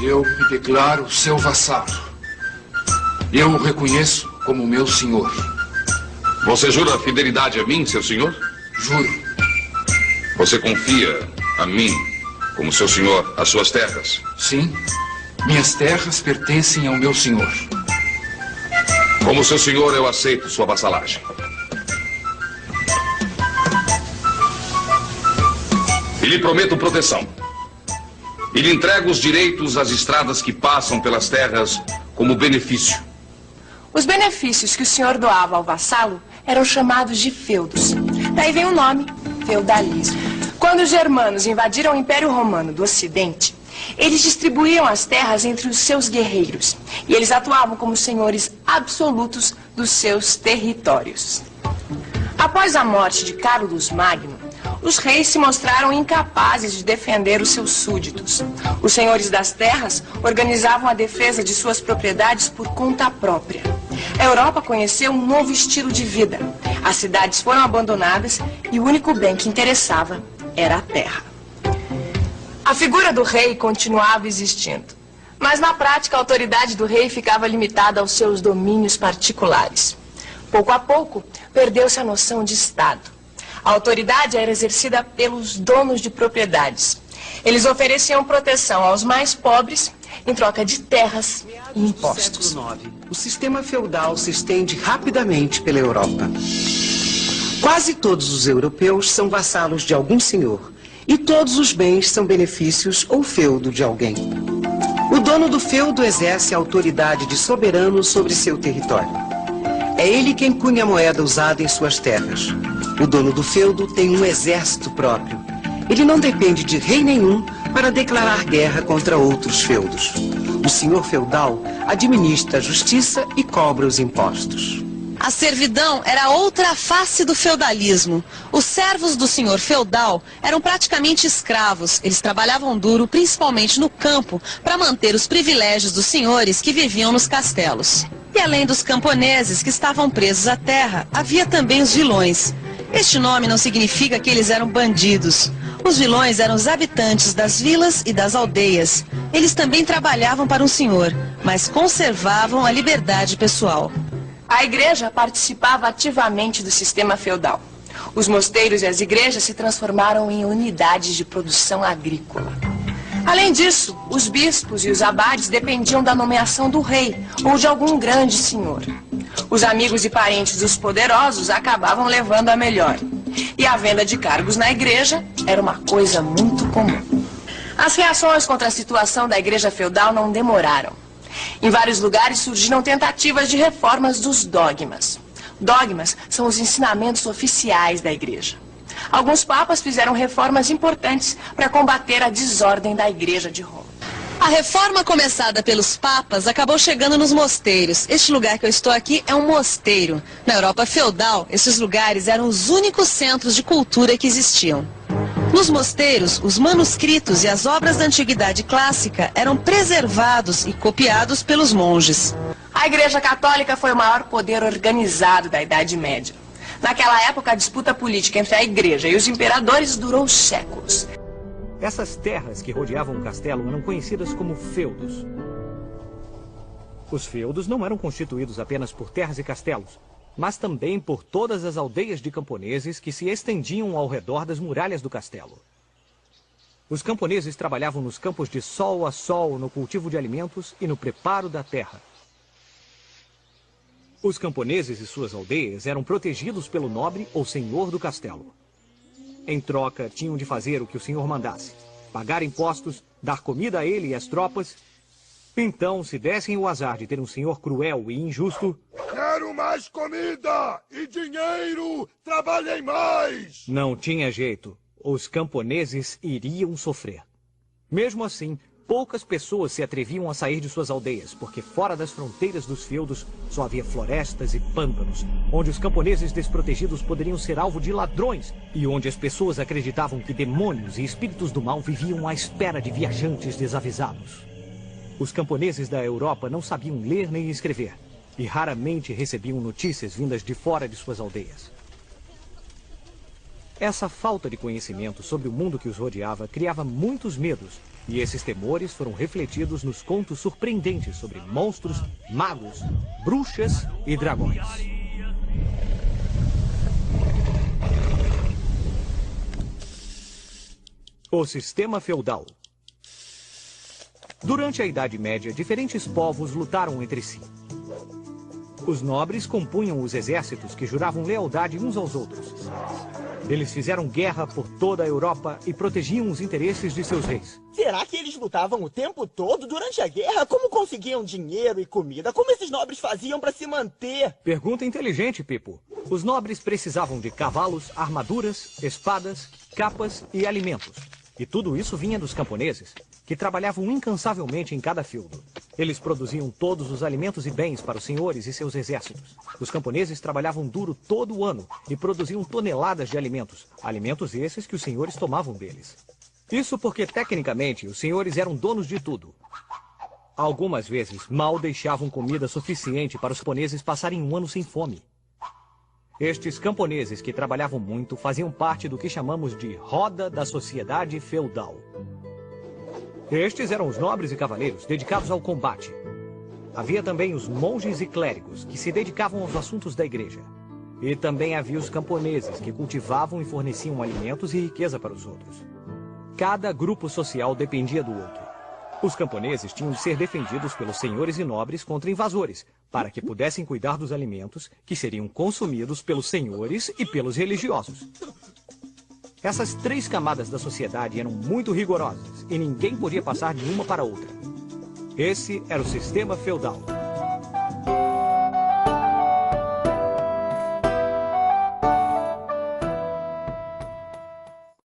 Eu me declaro seu vassalo. Eu o reconheço como meu senhor. Você jura fidelidade a mim, seu senhor? Juro. Você confia a mim, como seu senhor, as suas terras? Sim. Minhas terras pertencem ao meu senhor. Como seu senhor, eu aceito sua vassalagem. E lhe prometo proteção. E lhe entrego os direitos às estradas que passam pelas terras como benefício. Os benefícios que o senhor doava ao vassalo eram chamados de feudos. Daí vem o nome, feudalismo. Quando os germanos invadiram o Império Romano do Ocidente, eles distribuíam as terras entre os seus guerreiros. E eles atuavam como senhores absolutos dos seus territórios. Após a morte de Carlos Magno, os reis se mostraram incapazes de defender os seus súditos. Os senhores das terras organizavam a defesa de suas propriedades por conta própria. A Europa conheceu um novo estilo de vida. As cidades foram abandonadas e o único bem que interessava era a terra. A figura do rei continuava existindo, mas na prática a autoridade do rei ficava limitada aos seus domínios particulares. Pouco a pouco, perdeu-se a noção de Estado. A autoridade era exercida pelos donos de propriedades. Eles ofereciam proteção aos mais pobres em troca de terras e impostos. No século IX, o sistema feudal se estende rapidamente pela Europa. Quase todos os europeus são vassalos de algum senhor, e todos os bens são benefícios ou feudo de alguém. O dono do feudo exerce a autoridade de soberano sobre seu território. É ele quem cunha a moeda usada em suas terras. O dono do feudo tem um exército próprio. Ele não depende de rei nenhum para declarar guerra contra outros feudos. O senhor feudal administra a justiça e cobra os impostos. A servidão era outra face do feudalismo. Os servos do senhor feudal eram praticamente escravos. Eles trabalhavam duro, principalmente no campo, para manter os privilégios dos senhores que viviam nos castelos. E além dos camponeses que estavam presos à terra, havia também os vilões. Este nome não significa que eles eram bandidos. Os vilões eram os habitantes das vilas e das aldeias. Eles também trabalhavam para um senhor, mas conservavam a liberdade pessoal. A igreja participava ativamente do sistema feudal. Os mosteiros e as igrejas se transformaram em unidades de produção agrícola. Além disso, os bispos e os abades dependiam da nomeação do rei ou de algum grande senhor. Os amigos e parentes dos poderosos acabavam levando a melhor. E a venda de cargos na igreja era uma coisa muito comum. As reações contra a situação da igreja feudal não demoraram. Em vários lugares surgiram tentativas de reformas dos dogmas. Dogmas são os ensinamentos oficiais da igreja. Alguns papas fizeram reformas importantes para combater a desordem da igreja de Roma. A reforma começada pelos papas acabou chegando nos mosteiros. Este lugar que eu estou aqui é um mosteiro. Na Europa feudal, esses lugares eram os únicos centros de cultura que existiam. Nos mosteiros, os manuscritos e as obras da antiguidade clássica eram preservados e copiados pelos monges. A Igreja Católica foi o maior poder organizado da Idade Média. Naquela época, a disputa política entre a Igreja e os imperadores durou séculos. Essas terras que rodeavam o castelo eram conhecidas como feudos. Os feudos não eram constituídos apenas por terras e castelos, mas também por todas as aldeias de camponeses que se estendiam ao redor das muralhas do castelo. Os camponeses trabalhavam nos campos de sol a sol, no cultivo de alimentos e no preparo da terra. Os camponeses e suas aldeias eram protegidos pelo nobre ou senhor do castelo. Em troca, tinham de fazer o que o senhor mandasse, pagar impostos, dar comida a ele e às tropas. Então, se dessem o azar de ter um senhor cruel e injusto... Quero mais comida e dinheiro! Trabalhem mais! Não tinha jeito. Os camponeses iriam sofrer. Mesmo assim, poucas pessoas se atreviam a sair de suas aldeias, porque fora das fronteiras dos feudos só havia florestas e pântanos, onde os camponeses desprotegidos poderiam ser alvo de ladrões e onde as pessoas acreditavam que demônios e espíritos do mal viviam à espera de viajantes desavisados. Os camponeses da Europa não sabiam ler nem escrever e raramente recebiam notícias vindas de fora de suas aldeias. Essa falta de conhecimento sobre o mundo que os rodeava criava muitos medos E esses temores foram refletidos nos contos surpreendentes sobre monstros, magos, bruxas e dragões. O sistema feudal. Durante a Idade Média, diferentes povos lutaram entre si. Os nobres compunham os exércitos que juravam lealdade uns aos outros. Eles fizeram guerra por toda a Europa e protegiam os interesses de seus reis. Será que eles lutavam o tempo todo durante a guerra? Como conseguiam dinheiro e comida? Como esses nobres faziam para se manter? Pergunta inteligente, Pipo. Os nobres precisavam de cavalos, armaduras, espadas, capas e alimentos. E tudo isso vinha dos camponeses, que trabalhavam incansavelmente em cada feudo. Eles produziam todos os alimentos e bens para os senhores e seus exércitos. Os camponeses trabalhavam duro todo o ano e produziam toneladas de alimentos. Alimentos esses que os senhores tomavam deles. Isso porque, tecnicamente, os senhores eram donos de tudo. Algumas vezes, mal deixavam comida suficiente para os camponeses passarem um ano sem fome. Estes camponeses que trabalhavam muito faziam parte do que chamamos de roda da sociedade feudal. Estes eram os nobres e cavaleiros dedicados ao combate. Havia também os monges e clérigos, que se dedicavam aos assuntos da igreja. E também havia os camponeses, que cultivavam e forneciam alimentos e riqueza para os outros. Cada grupo social dependia do outro. Os camponeses tinham de ser defendidos pelos senhores e nobres contra invasores, para que pudessem cuidar dos alimentos que seriam consumidos pelos senhores e pelos religiosos. Essas três camadas da sociedade eram muito rigorosas e ninguém podia passar de uma para outra. Esse era o sistema feudal.